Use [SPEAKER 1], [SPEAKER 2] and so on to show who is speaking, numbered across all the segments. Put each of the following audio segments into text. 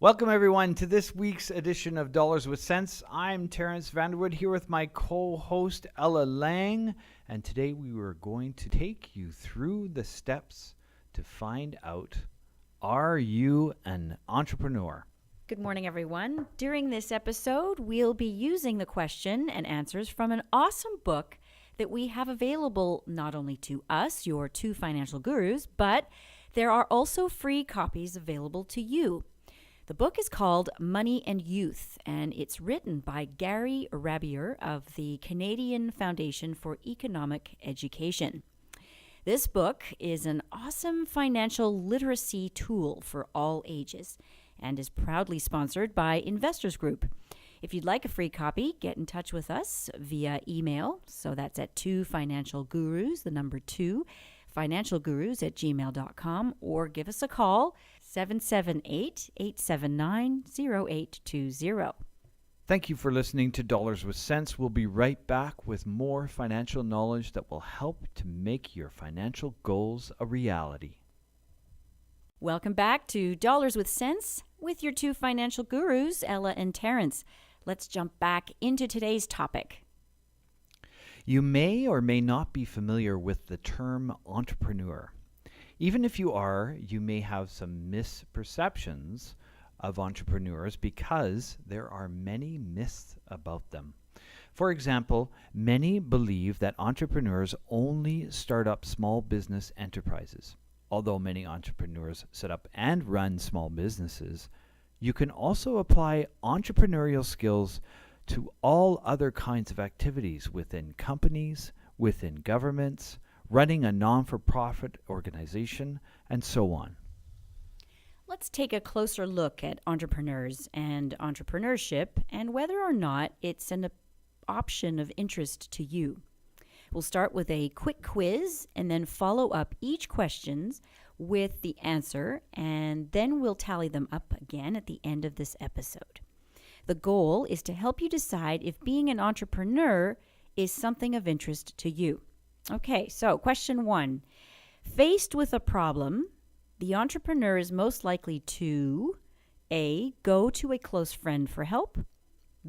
[SPEAKER 1] Welcome, everyone, to this week's edition of Dollars with Sense. I'm Terence Vanderwood here with my co-host, Ela Lange, and today we were going to take you through the steps to find out, are you an entrepreneur?
[SPEAKER 2] Good morning, everyone. During this episode, we'll be using the question and answers from an awesome book that we have available not only to us, your two financial gurus, but there are also free copies available to you. The book is called Money and Youth, and it's written by Gary Rabbior of the Canadian Foundation for Economic Education. This book is an awesome financial literacy tool for all ages and is proudly sponsored by Investors Group. If you'd like a free copy, get in touch with us via email. So that's at 2financialgurus, the number 2, financialgurus@gmail.com, or give us a call, 778-879-0820.
[SPEAKER 1] Thank you for listening to Dollars with Sense. We'll be right back with more financial knowledge that will help to make your financial goals a reality.
[SPEAKER 2] Welcome back to Dollars with Sense with your two financial gurus, Ela and Terence. Let's jump back into today's topic.
[SPEAKER 1] You may or may not be familiar with the term entrepreneur. Even if you are, you may have some misperceptions of entrepreneurs because there are many myths about them. For example, many believe that entrepreneurs only start up small business enterprises. Although many entrepreneurs set up and run small businesses, you can also apply entrepreneurial skills to all other kinds of activities within companies, within governments, running a non-for-profit organization, and so on.
[SPEAKER 2] Let's take a closer look at entrepreneurs and entrepreneurship and whether or not it's an option of interest to you. We'll start with a quick quiz and then follow up each question with the answer, and then we'll tally them up again at the end of this episode. The goal is to help you decide if being an entrepreneur is something of interest to you. Okay, so question 1. Faced with a problem, the entrepreneur is most likely to A. Go to a close friend for help,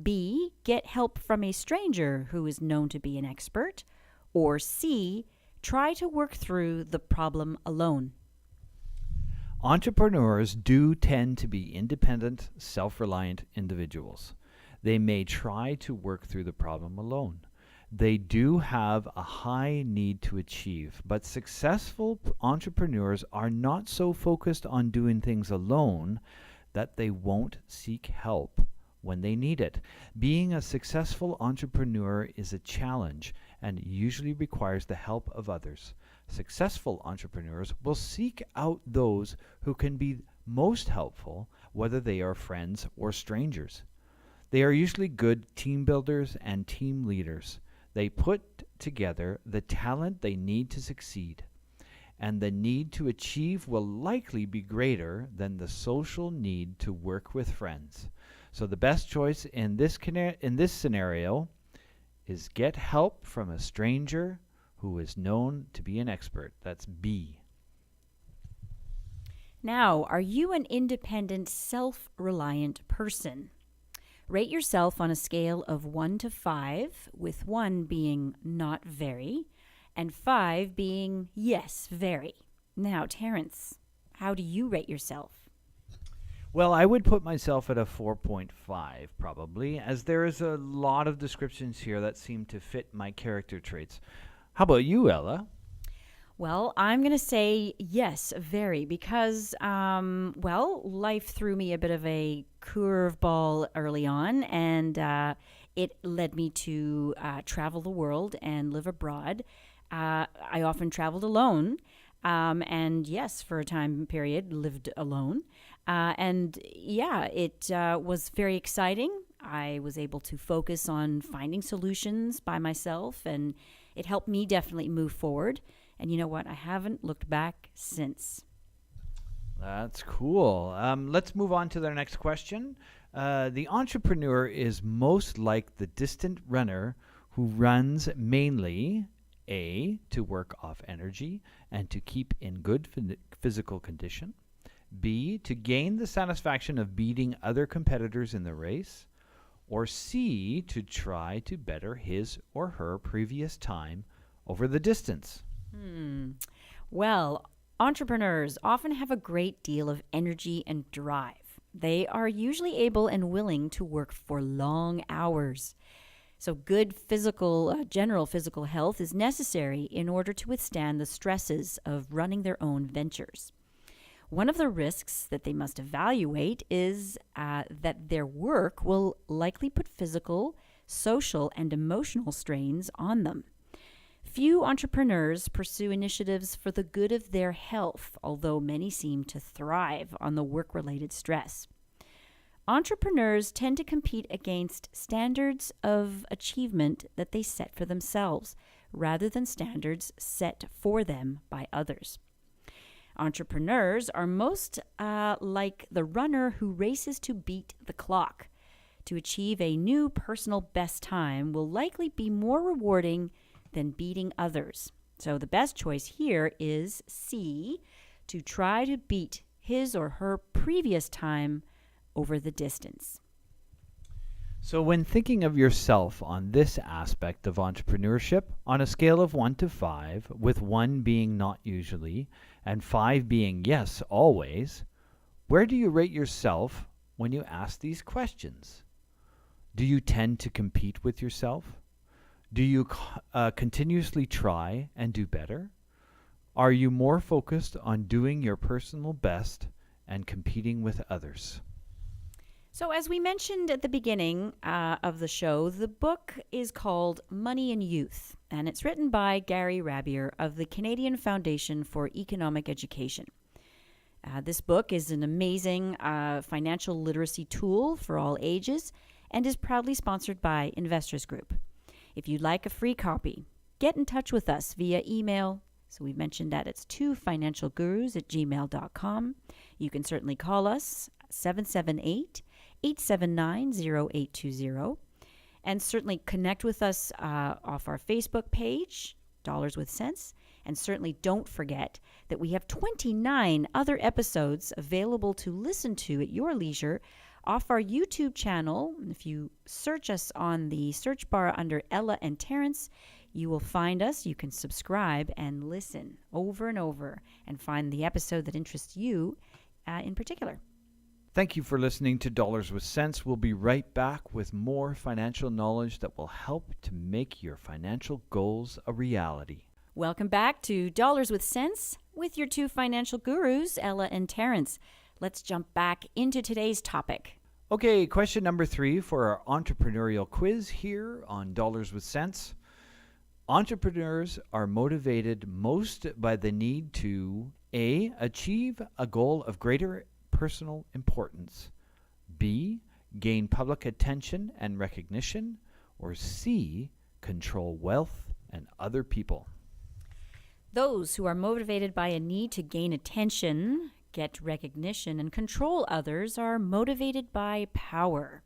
[SPEAKER 2] B. Get help from a stranger who is known to be an expert, or C. Try to work through the problem alone.
[SPEAKER 1] Entrepreneurs do tend to be independent, self-reliant individuals. They may try to work through the problem alone. They do have a high need to achieve, but successful entrepreneurs are not so focused on doing things alone that they won't seek help when they need it. Being a successful entrepreneur is a challenge and usually requires the help of others. Successful entrepreneurs will seek out those who can be most helpful, whether they are friends or strangers. They are usually good team builders and team leaders. They put together the talent they need to succeed, and the need to achieve will likely be greater than the social need to work with friends. So the best choice in this scenario is get help from a stranger who is known to be an expert. That's B.
[SPEAKER 2] Now, are you an independent, self-reliant person? Rate yourself on a scale of 1 to 5, with 1 being not very, and 5 being yes, very. Now, Terence, how do you rate yourself?
[SPEAKER 1] Well, I would put myself at a 4.5 probably, as there is a lot of descriptions here that seem to fit my character traits. How about you, Ela?
[SPEAKER 2] Well, I'm going to say yes, very, because, life threw me a bit of a curveball early on, and it led me to travel the world and live abroad. I often traveled alone, and yes, for a time period, lived alone. It was very exciting. I was able to focus on finding solutions by myself, and it helped me definitely move forward. And you know what? I haven't looked back since.
[SPEAKER 1] That's cool. Let's move on to the next question. The entrepreneur is most like the distant runner who runs mainly, A, to work off energy and to keep in good physical condition, B, to gain the satisfaction of beating other competitors in the race, or C, to try to better his or her previous time over the distance?
[SPEAKER 2] Well, entrepreneurs often have a great deal of energy and drive. They are usually able and willing to work for long hours. So good general physical health is necessary in order to withstand the stresses of running their own ventures. One of the risks that they must evaluate is that their work will likely put physical, social, and emotional strains on them. Few entrepreneurs pursue initiatives for the good of their health, although many seem to thrive on the work-related stress. Entrepreneurs tend to compete against standards of achievement that they set for themselves, rather than standards set for them by others. Entrepreneurs are most like the runner who races to beat the clock. To achieve a new personal best time will likely be more rewarding than beating others. So the best choice here is C, to try to beat his or her previous time over the distance.
[SPEAKER 1] So when thinking of yourself on this aspect of entrepreneurship, on a scale of 1 to 5, with 1 being not usually and 5 being yes always, where do you rate yourself when you ask these questions? Do you tend to compete with yourself? Do you continuously try and do better? Are you more focused on doing your personal best and competing with others?
[SPEAKER 2] So as we mentioned at the beginning of the show, the book is called Money and Youth, and it's written by Gary Rabbior of the Canadian Foundation for Economic Education. This book is an amazing financial literacy tool for all ages and is proudly sponsored by Investors Group. If you'd like a free copy, get in touch with us via email. So we've mentioned that it's twofinancialgurus@gmail.com. You can certainly call us 778-879-0820, and certainly connect with us off our Facebook page, Dollars with Sense. And certainly don't forget that we have 29 other episodes available to listen to at your leisure off our YouTube channel. If you search us on the search bar under Ela and Terence, you will find us. You can subscribe and listen over and over and find the episode that interests you in particular.
[SPEAKER 1] Thank you for listening to Dollars with Sense. We'll be right back with more financial knowledge that will help to make your financial goals a reality.
[SPEAKER 2] Welcome back to Dollars with Sense with your two financial gurus, Ela and Terence. Let's jump back into today's topic.
[SPEAKER 1] Okay, question number 3 for our entrepreneurial quiz here on Dollars with Sense. Entrepreneurs are motivated most by the need to A, achieve a goal of greater personal importance, B, gain public attention and recognition, or C, control wealth and other people.
[SPEAKER 2] Those who are motivated by a need to gain attention, get recognition, and control others are motivated by power.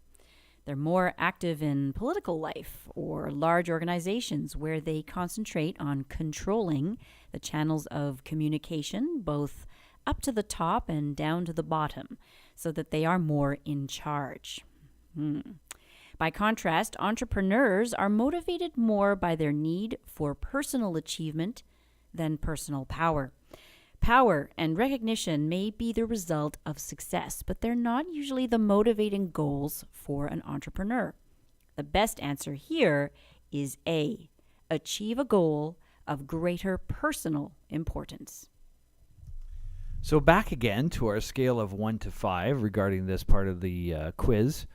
[SPEAKER 2] They're more active in political life or large organizations where they concentrate on controlling the channels of communication, both up to the top and down to the bottom, so that they are more in charge. By contrast, entrepreneurs are motivated more by their need for personal achievement than personal power. Power and recognition may be the result of success, but they're not usually the motivating goals for an entrepreneur. The best answer here is A, achieve a goal of greater personal importance.
[SPEAKER 1] So back again to our scale of 1 to 5 regarding this part of the quiz,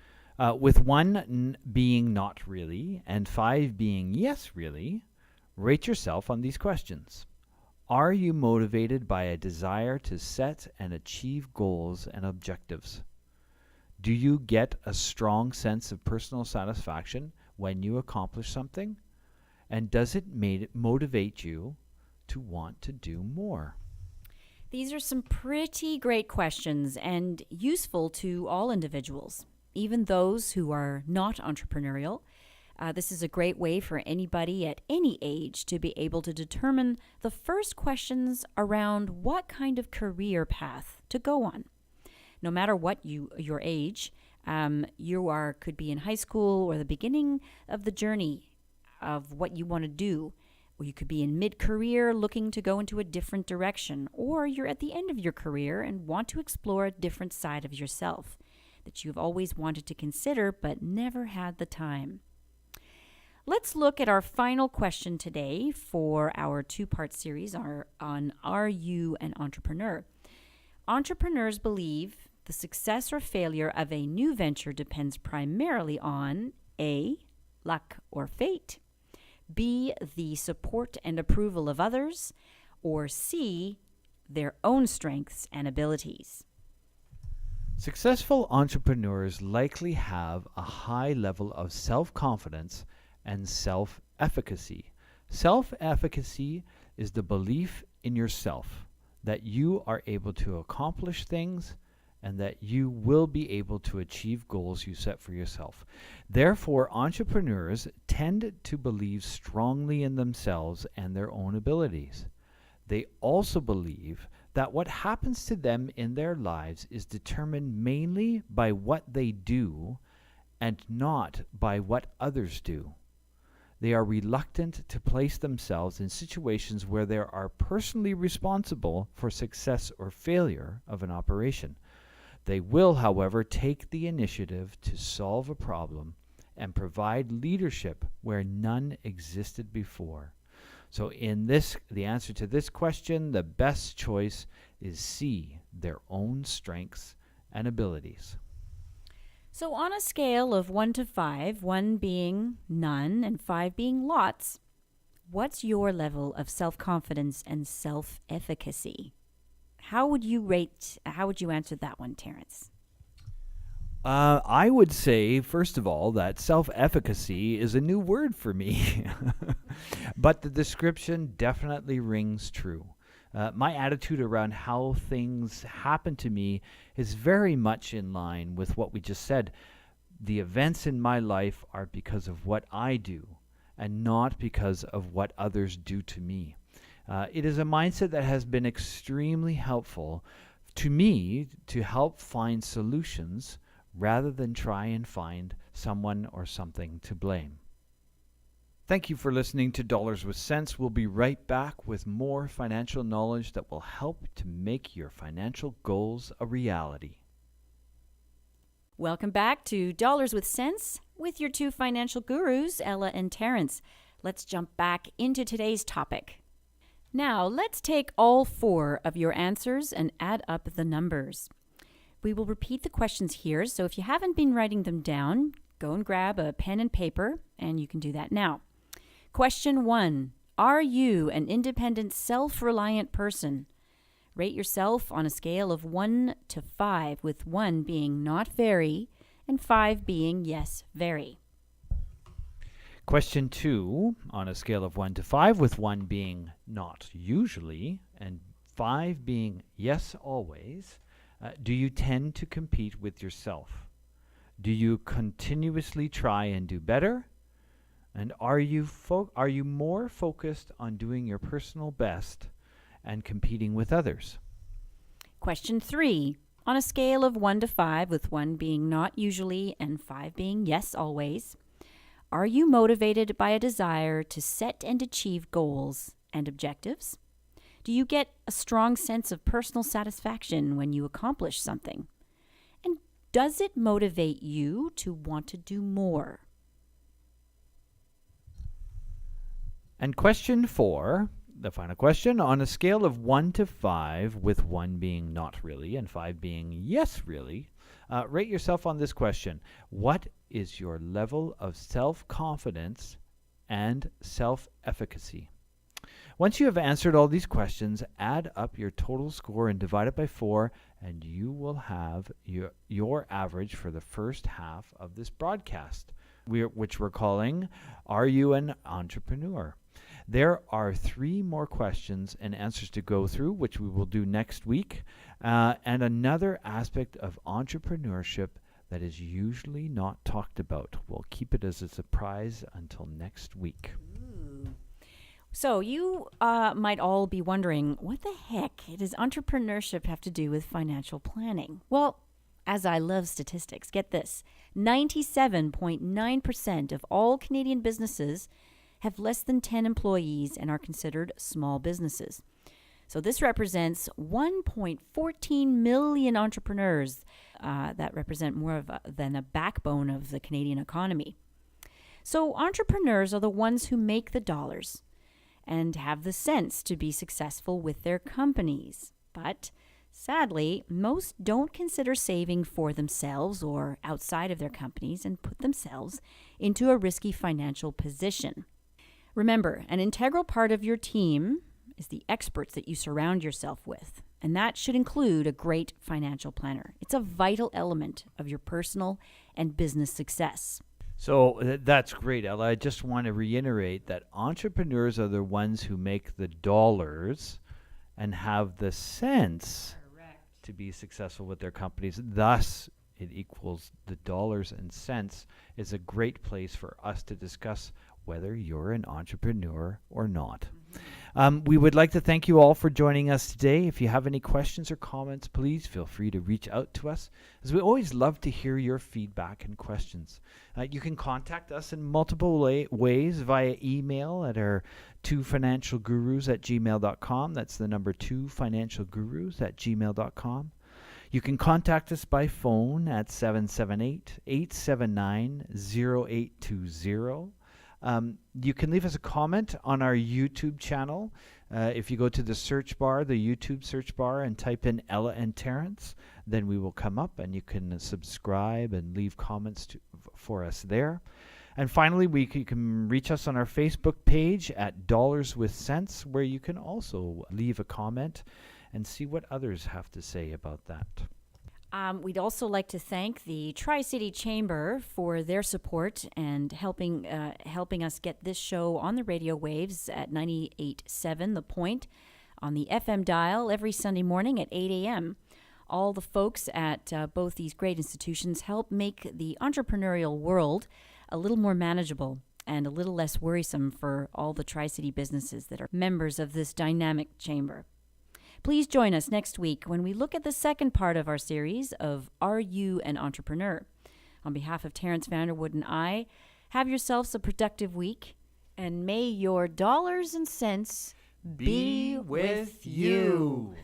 [SPEAKER 1] with 1 being not really and 5 being yes really, rate yourself on these questions. Are you motivated by a desire to set and achieve goals and objectives? Do you get a strong sense of personal satisfaction when you accomplish something? And does it motivate you to want to do more?
[SPEAKER 2] These are some pretty great questions and useful to all individuals, even those who are not entrepreneurial. This is a great way for anybody at any age to be able to determine the first questions around what kind of career path to go on. No matter what your age, could be in high school or the beginning of the journey of what you want to do, or you could be in mid-career looking to go into a different direction, or you're at the end of your career and want to explore a different side of yourself that you've always wanted to consider but never had the time. Let's look at our final question today for our two-part series on Are You an Entrepreneur? Entrepreneurs believe the success or failure of a new venture depends primarily on A, luck or fate, B, the support and approval of others, or C, their own strengths and abilities.
[SPEAKER 1] Successful entrepreneurs likely have a high level of self-confidence and self-efficacy. Self-efficacy is the belief in yourself that you are able to accomplish things and that you will be able to achieve goals you set for yourself. Therefore, entrepreneurs tend to believe strongly in themselves and their own abilities. They also believe that what happens to them in their lives is determined mainly by what they do and not by what others do. They are reluctant to place themselves in situations where they are personally responsible for success or failure of an operation. They will, however, take the initiative to solve a problem and provide leadership where none existed before. So the answer to this question, the best choice is C, their own strengths and abilities.
[SPEAKER 2] So on a scale of 1 to 5, 1 being none and 5 being lots, what's your level of self-confidence and self-efficacy? How would you answer that one, Terence?
[SPEAKER 1] I would say, first of all, that self-efficacy is a new word for me. But the description definitely rings true. My attitude around how things happen to me is very much in line with what we just said. The events in my life are because of what I do and not because of what others do to me. It is a mindset that has been extremely helpful to me to help find solutions rather than try and find someone or something to blame. Thank you for listening to Dollars with Sense. We'll be right back with more financial knowledge that will help to make your financial goals a reality.
[SPEAKER 2] Welcome back to Dollars with Sense with your two financial gurus, Ella and Terence. Let's jump back into today's topic. Now, let's take all 4 of your answers and add up the numbers. We will repeat the questions here, so if you haven't been writing them down, go and grab a pen and paper, and you can do that now. Question 1. Are you an independent, self-reliant person? Rate yourself on a scale of 1 to 5, with 1 being not very and 5 being yes, very.
[SPEAKER 1] Question 2, on a scale of 1 to 5, with 1 being not usually and 5 being yes, always. Do you tend to compete with yourself? Do you continuously try and do better? And are you more focused on doing your personal best and competing with others?
[SPEAKER 2] Question 3. On a scale of 1 to 5, with 1 being not usually and 5 being yes, always, are you motivated by a desire to set and achieve goals and objectives? Do you get a strong sense of personal satisfaction when you accomplish something? And does it motivate you to want to do more?
[SPEAKER 1] And question 4, the final question, on a scale of 1 to 5, with 1 being not really and 5 being yes, really, rate yourself on this question. What is your level of self-confidence and self-efficacy? Once you have answered all these questions, add up your total score and divide it by 4, and you will have your average for the first half of this broadcast, which we're calling, Are You an Entrepreneur? There are 3 more questions and answers to go through, which we will do next week, and another aspect of entrepreneurship that is usually not talked about. We'll keep it as a surprise until next week.
[SPEAKER 2] So you might all be wondering, what the heck does entrepreneurship have to do with financial planning? Well, as I love statistics, get this. 97.9% of all Canadian businesses have less than 10 employees and are considered small businesses. So this represents 1.14 million entrepreneurs that represent more than a backbone of the Canadian economy. So entrepreneurs are the ones who make the dollars and have the sense to be successful with their companies. But sadly, most don't consider saving for themselves or outside of their companies and put themselves into a risky financial position. Remember, an integral part of your team is the experts that you surround yourself with, and that should include a great financial planner. It's a vital element of your personal and business success.
[SPEAKER 1] So that's great, Ella. I just want to reiterate that entrepreneurs are the ones who make the dollars and have the sense to be successful with their companies. Thus, it equals the dollars and cents is a great place for us to discuss whether you're an entrepreneur or not. We would like to thank you all for joining us today. If you have any questions or comments, please feel free to reach out to us, as we always love to hear your feedback and questions. You can contact us in multiple ways via email at our twofinancialgurus@gmail.com. That's the number 2financialgurus@gmail.com. You can contact us by phone at 778-879-0820. You can leave us a comment on our YouTube channel. If you go to the search bar, the YouTube search bar, and type in Ella and Terence, then we will come up and you can subscribe and leave comments for us there. And finally, you can reach us on our Facebook page at Dollars with Cents, where you can also leave a comment and see what others have to say about that.
[SPEAKER 2] We'd also like to thank the Tri-City Chamber for their support and helping us get this show on the radio waves at 98.7 The Point on the FM dial every Sunday morning at 8 a.m. All the folks at both these great institutions help make the entrepreneurial world a little more manageable and a little less worrisome for all the Tri-City businesses that are members of this dynamic chamber. Please join us next week when we look at the second part of our series of Are You an Entrepreneur? On behalf of Terence Vanderwood and I, have yourselves a productive week, and may your dollars and cents be with you.